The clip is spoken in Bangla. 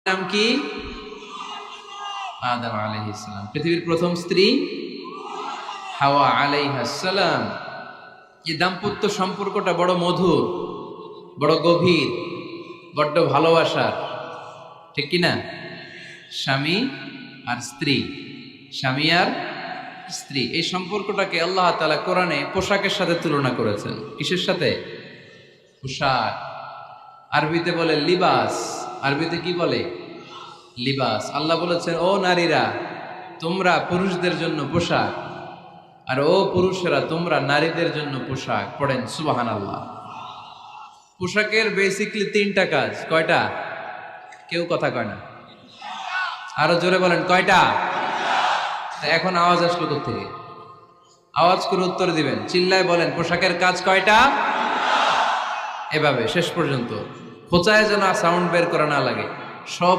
নাম কি? আদম আলাইহিস সালাম। পৃথিবীর প্রথম স্ত্রী হাওয়া আলাইহাস সালাম। এই দাম্পত্য সম্পর্কটা বড় মধুর, বড় গভীর, বড্ড ভালোবাসার, ঠিক কি না? স্বামী আর স্ত্রী, স্বামী আর স্ত্রী, এই সম্পর্কটাকে আল্লাহ তাআলা কোরআনে পোশাকের সাথে তুলনা করেছেন। কিসের সাথে? পোশাক। আরবিতে বলে লিবাস। আরবিতে কি বলে? লিবাস। আল্লাহ বলেছেন, ও নারীরা তোমরা পুরুষদের জন্য পোশাক, আর ও পুরুষেরা তোমরা নারীদের জন্য পোশাক। পড়েন সুবহানাল্লাহ। পোশাকের বেসিকলি তিনটা কাজ। কয়টা? কেউ কথা কয় না, আরো জোরে বলেন কয়টা? এখন আওয়াজ আসলো কোত্থেকে? আওয়াজ করে উত্তর দিবেন, চিল্লায় বলেন পোশাকের কাজ কয়টা? এভাবে শেষ পর্যন্ত খোঁচায় যেন সাউন্ড বের করা না লাগে। সব